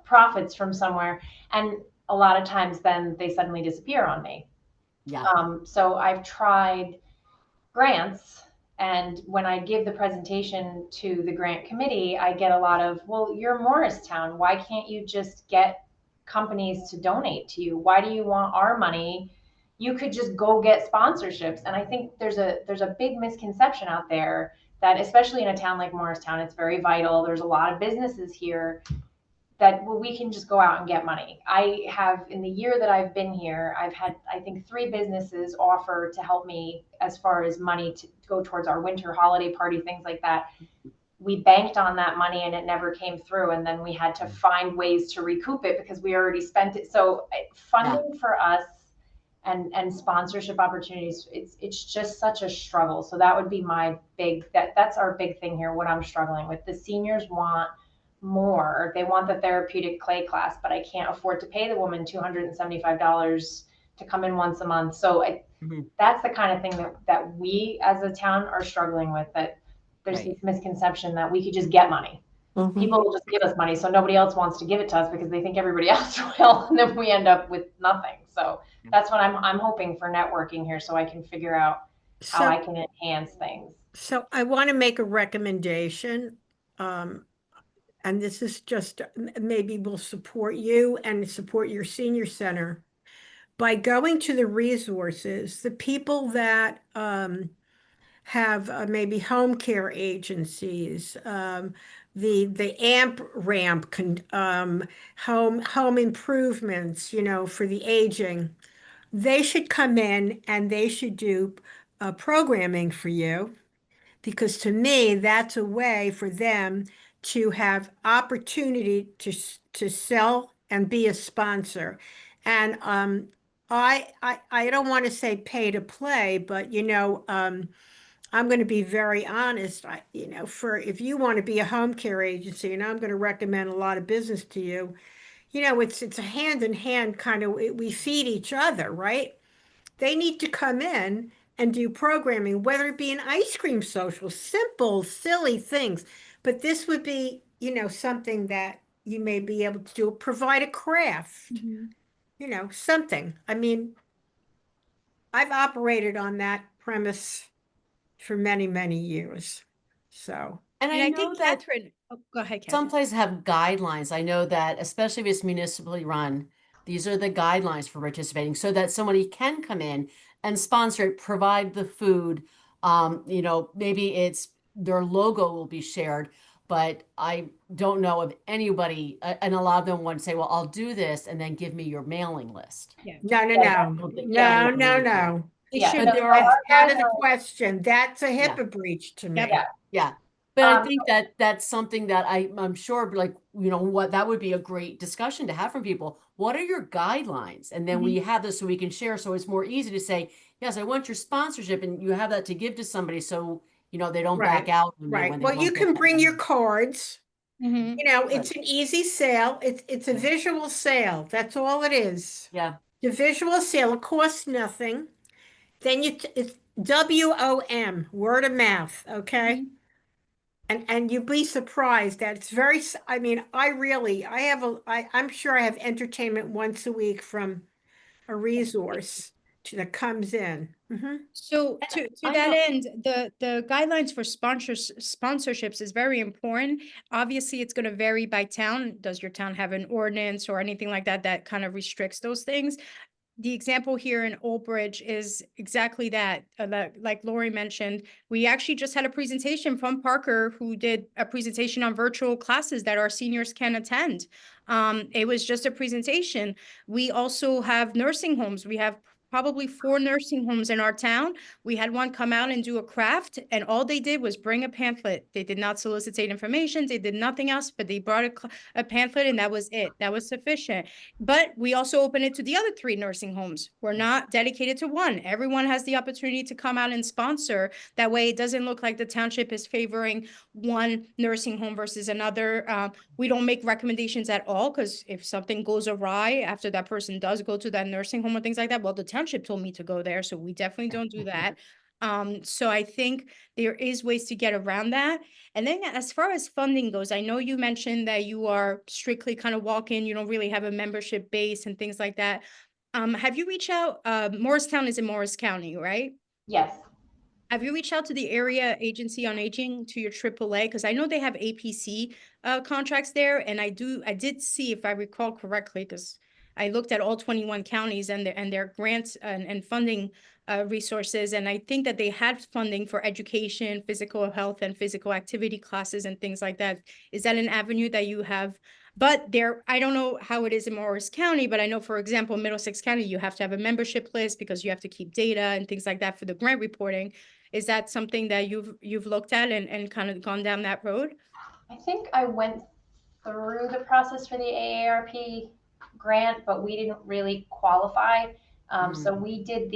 profits from somewhere. And a lot of times then they suddenly disappear on me. Yeah. So I've tried grants. And when I give the presentation to the grant committee, I get a lot of, well, you're Morristown. Why can't you just get companies to donate to you? Why do you want our money? You could just go get sponsorships. And I think there's a big misconception out there that, especially in a town like Morristown, it's very vital. There's a lot of businesses here that, well, we can just go out and get money. I have, in the year that I've been here, I've had, I think, 3 businesses offer to help me as far as money to go towards our winter holiday party, things like that. We banked on that money and it never came through. And then we had to find ways to recoup it because we already spent it. So funding for us and sponsorship opportunities, it's just such a struggle. So that would be my big, that's our big thing here, what I'm struggling with. The seniors want more. They want the therapeutic clay class, but I can't afford to pay the woman $275 to come in once a month. So that's the kind of thing that we as a town are struggling with, that there's this misconception that we could just get money. People will just give us money, so nobody else wants to give it to us because they think everybody else will, and then we end up with nothing. So that's what I'm hoping for networking here, so I can figure out how I can enhance things. So I want to make a recommendation, and this is just maybe will support you and support your senior center. By going to the resources, the people that have maybe home care agencies, the AMP ramp, home improvements, for the aging, they should come in and they should do programming for you, because to me, that's a way for them to have opportunity to sell and be a sponsor. And I don't want to say pay to play, but I'm going to be very honest. For if you want to be a home care agency, and I'm going to recommend a lot of business to you, it's a hand in hand kind of, we feed each other, right? They need to come in and do programming, whether it be an ice cream social, simple, silly things. But this would be, something that you may be able to do, provide a craft, something. I mean, I've operated on that premise for many, many years. So, And And I I know think that Catherine, oh, go ahead, some Catherine. places have guidelines. I know that, especially if it's municipally run, these are the guidelines for participating so that somebody can come in and sponsor it, provide the food. Maybe it's their logo will be shared, but I don't know of anybody, and a lot of them want to say, well, I'll do this and then give me your mailing list. Yeah. no, no, Yeah, no, don't think no, anyone no, would do that. no. It Yeah, should But be. there are, That's out of the guidelines- question. That's a Yeah. HIPAA breach to me. Yeah. yeah. But I Um, think that that's something that I'm sure, like, what that would be a great discussion to have from people. What are your guidelines? And then we have this so we can share. So it's more easy to say, yes, I want your sponsorship, and you have that to give to somebody so, they don't back Right, out when right. they Well, you don't get can that bring your money. cards. Mhm. It's an easy sale. It's a visual sale. That's all it is. Yeah. The visual sale, it costs nothing. Then it's WOM, word of mouth, okay? And you'd be surprised that it's very, I mean, I'm sure I have entertainment once a week from a resource that comes in. So to I that know. end, the guidelines for sponsorships is very important. Obviously, it's going to vary by town. Does your town have an ordinance or anything like that that kind of restricts those things? The example here in Old Bridge is exactly that. Like Lori mentioned, we actually just had a presentation from Parker, who did a presentation on virtual classes that our seniors can attend. It was just a presentation. We also have nursing homes. We have probably 4 nursing homes in our town. We had one come out and do a craft, and all they did was bring a pamphlet. They did not solicit information. They did nothing else, but they brought a pamphlet, and that was it. That was sufficient. But we also open it to the other 3 nursing homes. We're not dedicated to one. Everyone has the opportunity to come out and sponsor. That way it doesn't look like the township is favoring one nursing home versus another. We don't make recommendations at all, because if something goes awry after that person does go to that nursing home or things like that, well, the township told me to go there, so we definitely don't do that. So I think there is ways to get around that. And then as far as funding goes, I know you mentioned that you are strictly kind of walk-in, you don't really have a membership base and things like that. Have you reached out? Morristown is in Morris County, right? yes. Have you reached out to the area agency on aging, to your AAA? Because I know they have APC contracts there, and I did see, if I recall correctly, because I looked at all 21 counties and their grants and funding resources, and I think that they had funding for education, physical health, and physical activity classes and things like that. Is that an avenue that you have? But there, I don't know how it is in Morris County, but I know, for example, Middlesex County, you have to have a membership list because you have to keep data and things like that for the grant reporting. Is that something that you've looked at and kind of gone down that road? I think I went through the process for the AARP grant, but we didn't really qualify. So we did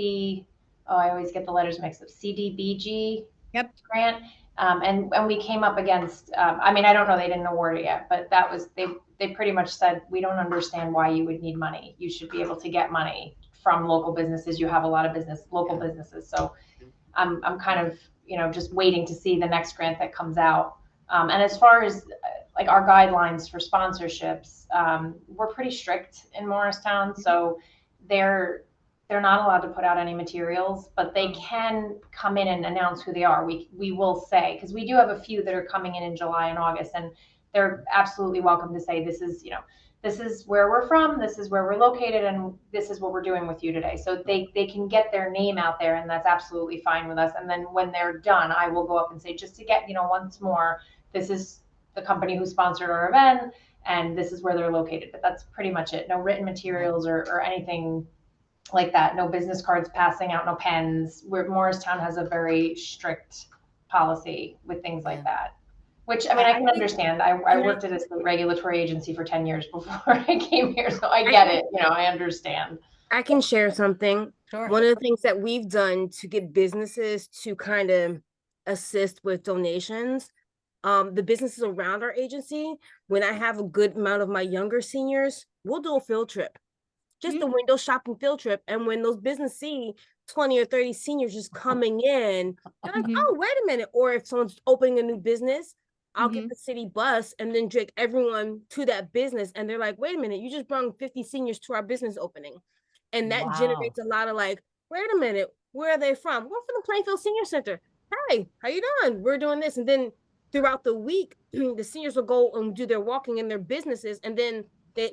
I always get the letters mixed up, CDBG Yep. grant. And we came up against, I mean, I don't know, they didn't award it yet, but that was, they pretty much said, we don't understand why you would need money. You should be able to get money from local businesses. You have a lot of local businesses. So I'm kind of, just waiting to see the next grant that comes out. And as far as like our guidelines for sponsorships, we're pretty strict in Morristown. So they're not allowed to put out any materials, but they can come in and announce who they are. We will say, because we do have a few that are coming in July and August, and they're absolutely welcome to say, this is where we're from, this is where we're located, and this is what we're doing with you today. So they can get their name out there, and that's absolutely fine with us. And then when they're done, I will go up and say, just to get, once more, this is the company who sponsored our event, and this is where they're located. But that's pretty much it. No written materials or anything like that. No business cards passing out, no pens. Morristown has a very strict policy with things like that. Which, I mean, I can understand. I worked at a state regulatory agency for 10 years before I came here, so I get it. I understand. I can share something. Sure. One of the things that we've done to get businesses to kind of assist with donations, the businesses around our agency, when I have a good amount of my younger seniors, we'll do a field trip. Just a window shopping field trip. And when those businesses see 20 or 30 seniors just coming in, they're like, oh, wait a minute. Or if someone's opening a new business, I'll get the city bus and then take everyone to that business. And they're like, wait a minute, you just brought 50 seniors to our business opening. And that generates a lot of like, wait a minute, where are they from? We're from the Plainfield Senior Center. Hey, how you doing? We're doing this. And then throughout the week, the seniors will go and do their walking in their businesses. And then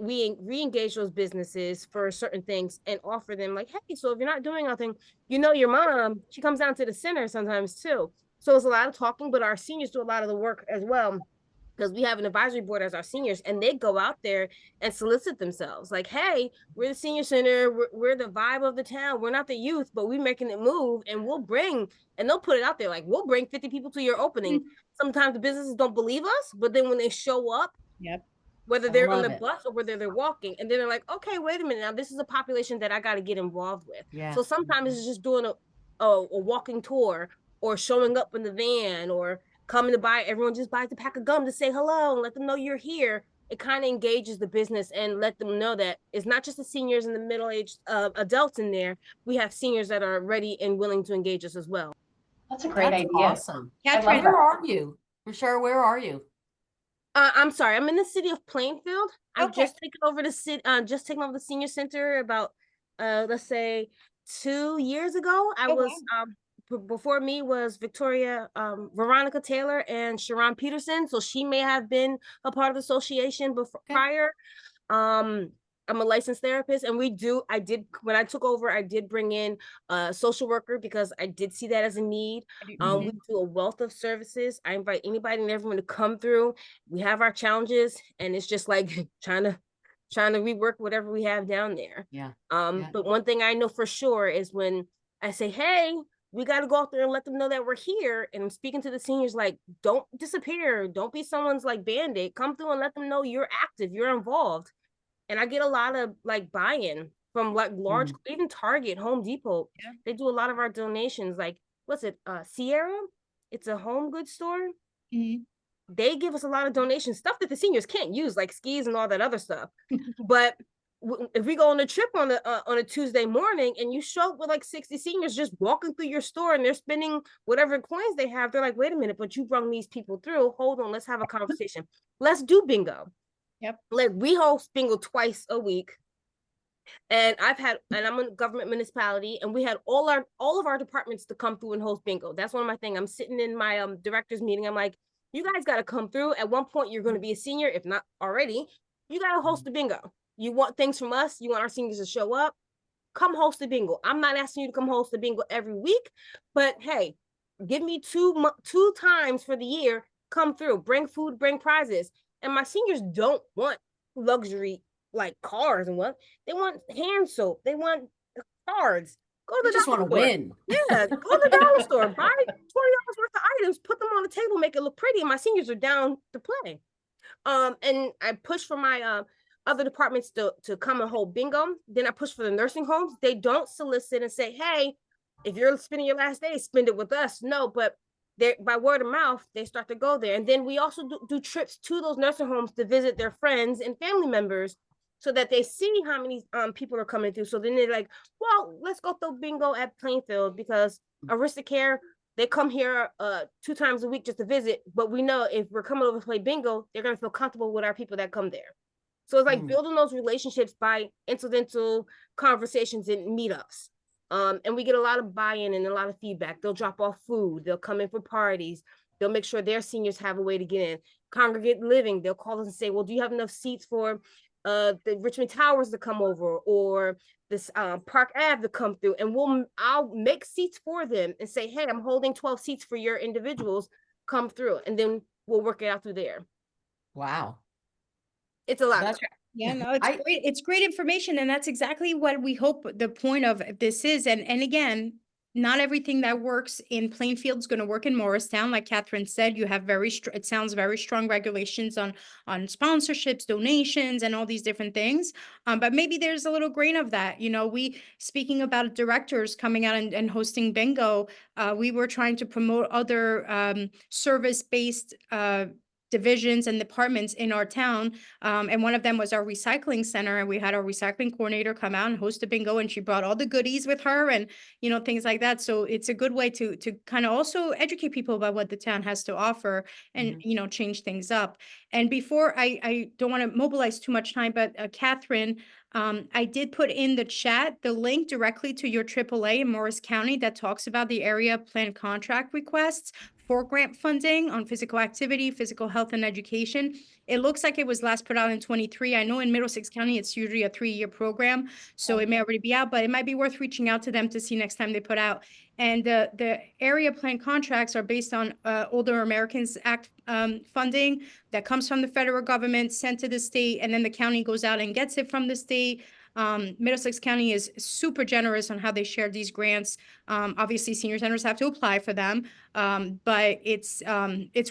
we re-engage those businesses for certain things and offer them like, hey, so if you're not doing nothing, your mom, she comes down to the center sometimes too. So it's a lot of talking, but our seniors do a lot of the work as well, because we have an advisory board as our seniors, and they go out there and solicit themselves like, hey, we're the senior center, we're the vibe of the town, we're not the youth, but we're making it move, and they'll put it out there like, we'll bring 50 people to your opening. Sometimes the businesses don't believe us, but then when they show up, whether they're on the bus or whether they're walking, and then they're like, okay, wait a minute, now this is a population that I got to get involved with. So sometimes it's just doing a walking tour, or showing up in the van, or coming to buy, everyone just buys a pack of gum to say hello and let them know you're here. It kind of engages the business and let them know that it's not just the seniors and the middle-aged adults in there. We have seniors that are ready and willing to engage us as well. That's a great idea. Awesome. Catherine, Where are you? Rashara, where are you? I'm sorry, I'm in the city of Plainfield. I've just taken over the senior center about let's say 2 years ago. I was before me was Veronica Taylor and Sharon Peterson. So she may have been a part of the association prior. I'm a licensed therapist, and when I took over, I did bring in a social worker because I did see that as a need. We do a wealth of services. I invite anybody and everyone to come through. We have our challenges, and it's just like trying to rework whatever we have down there. But one thing I know for sure is when I say, hey, we got to go out there and let them know that we're here. And I'm speaking to the seniors like, don't disappear. Don't be someone's like band-aid. Come through and let them know you're active, you're involved. And I get a lot of like buy-in from like large, even Target, Home Depot. They do a lot of our donations. Like, what's it? Sierra? It's a home goods store. They give us a lot of donations, stuff that the seniors can't use, like skis and all that other stuff. But if we go on a trip on a Tuesday morning and you show up with like 60 seniors just walking through your store and they're spending whatever coins they have, they're like, wait a minute, but you brought these people through. Hold on, let's have a conversation. Let's do bingo. Like we host bingo twice a week. And I'm in a government municipality, and we had all of our departments to come through and host bingo. That's one of my things. I'm sitting in my director's meeting. I'm like, you guys got to come through. At one point, you're going to be a senior, if not already. You got to host a bingo. You want things from us. You want our seniors to show up. Come host a bingo. I'm not asking you to come host a bingo every week, but hey, give me two times for the year. Come through, bring food, bring prizes. And my seniors don't want luxury like cars and what they want hand soap. They want cards. Go to You the just want dollar to store. win. Yeah, go to the dollar store. Buy $20 worth of items, put them on the table, make it look pretty, and my seniors are down to play. And I push for my other departments to come and hold bingo. Then I push for the nursing homes. They don't solicit and say, hey, if you're spending your last day, spend it with us. No, but they by word of mouth, they start to go there. And then we also do trips to those nursing homes to visit their friends and family members so that they see how many people are coming through. So then they're like, well, let's go throw bingo at Plainfield because Aristocare, they come here 2 times a week just to visit, but we know if we're coming over to play bingo, they're going to feel comfortable with our people that come there. So it's like building those relationships by incidental conversations and meetups. And we get a lot of buy-in and a lot of feedback. They'll drop off food. They'll come in for parties. They'll make sure their seniors have a way to get in. Congregate living, they'll call us and say, well, do you have enough seats for the Richmond Towers to come over, or this Park Ave to come through, and I'll make seats for them and say, hey, I'm holding 12 seats for your individuals, come through, and then we'll work it out through there. Wow. It's a lot. That's Yeah, no, it's great. It's great information, and that's exactly what we hope the point of this is. And again, not everything that works in Plainfield is going to work in Morristown. Like Catherine said, you have it sounds very strong regulations on sponsorships, donations, and all these different things. But maybe there's a little grain of that. You know, speaking about directors coming out and hosting bingo, we were trying to promote other service-based divisions and departments in our town. And one of them was our recycling center. And we had our recycling coordinator come out and host a bingo, and she brought all the goodies with her and, you know, things like that. So it's a good way to kind of also educate people about what the town has to offer and, you know, change things up. And before I don't want to mobilize too much time, but Catherine, I did put in the chat the link directly to your AAA in Morris County that talks about the area plan contract requests for grant funding on physical activity, physical health, and education. It looks like it was last put out in 23. I know in Middlesex County, it's usually a 3-year program, so it may already be out, but it might be worth reaching out to them to see next time they put out. And the area plan contracts are based on Older Americans Act funding that comes from the federal government, sent to the state, and then the county goes out and gets it from the state. Middlesex County is super generous on how they share these grants. Obviously, senior centers have to apply for them, but it's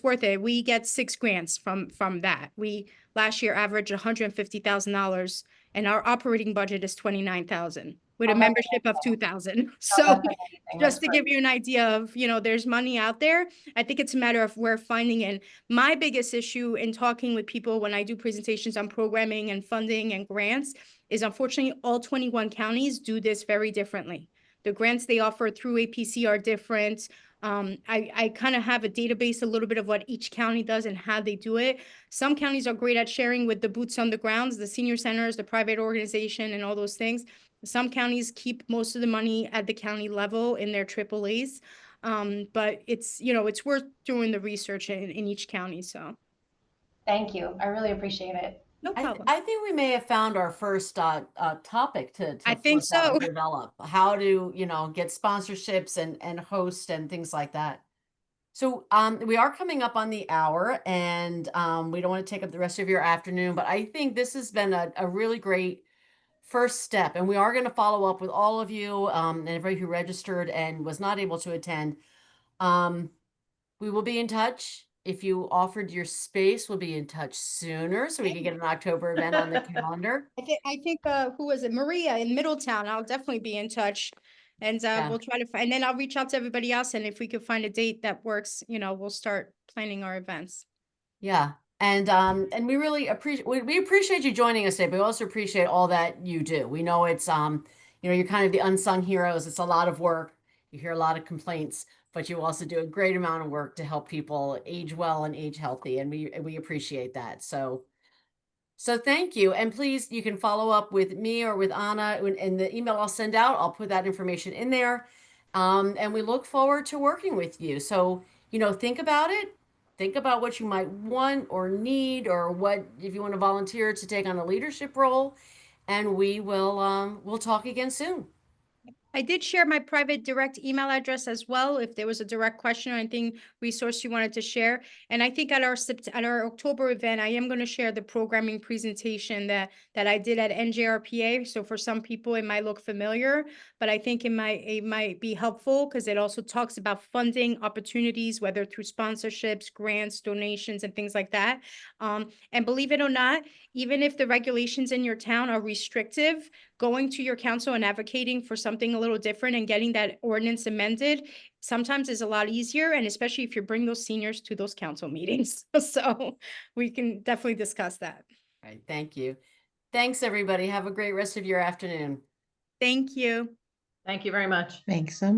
worth it. We get 6 grants from that. We last year averaged $150,000, and our operating budget is $29,000 with a membership of 2,000. So just to give you an idea of, you know, there's money out there. I think it's a matter of where finding it. My biggest issue in talking with people when I do presentations on programming and funding and grants is, unfortunately, all 21 counties do this very differently. The grants they offer through APC are different. I kind of have a database, a little bit of what each county does and how they do it. Some counties are great at sharing with the boots on the grounds, the senior centers, the private organization, and all those things. Some counties keep most of the money at the county level in their AAAs. But it's, you know, it's worth doing the research in each county. So Thank you. I really appreciate it. no problem. I think we may have found our first topic to I think flesh out and so. develop how to, you know, get sponsorships and host and things like that. So we are coming up on the hour, and we don't want to take up the rest of your afternoon, but I think this has been a really great first step, and we are going to follow up with all of you and everybody who registered and was not able to attend. We will be in touch. If you offered your space, we'll be in touch sooner so we can get an October event on the calendar. I think who was it? Maria in Middletown. I'll definitely be in touch, and we'll try to find, and then I'll reach out to everybody else. And if we could find a date that works, you know, we'll start planning our events. Yeah. And we really appreciate you joining us today, but we also appreciate all that you do. We know it's you know, you're kind of the unsung heroes. It's a lot of work. You hear a lot of complaints, but you also do a great amount of work to help people age well and age healthy, and we appreciate that. So So thank you. And please, you can follow up with me or with Anna in the email I'll send out. I'll put that information in there. And we look forward to working with you. So, think about it. Think about what you might want or need, or what, if you want to volunteer to take on a leadership role. And we'll talk again soon. I did share my private direct email address as well, if there was a direct question or anything resource you wanted to share. And I think at our October event, I am going to share the programming presentation that I did at NJRPA. So for some people, it might look familiar, but I think it might be helpful because it also talks about funding opportunities, whether through sponsorships, grants, donations, and things like that. And believe it or not, even if the regulations in your town are restrictive, going to your council and advocating for something a little different and getting that ordinance amended sometimes is a lot easier, and especially if you bring those seniors to those council meetings. So we can definitely discuss that. All right. Thank you. Thanks, everybody. Have a great rest of your afternoon. Thank you. Thank you very much. Thanks so much.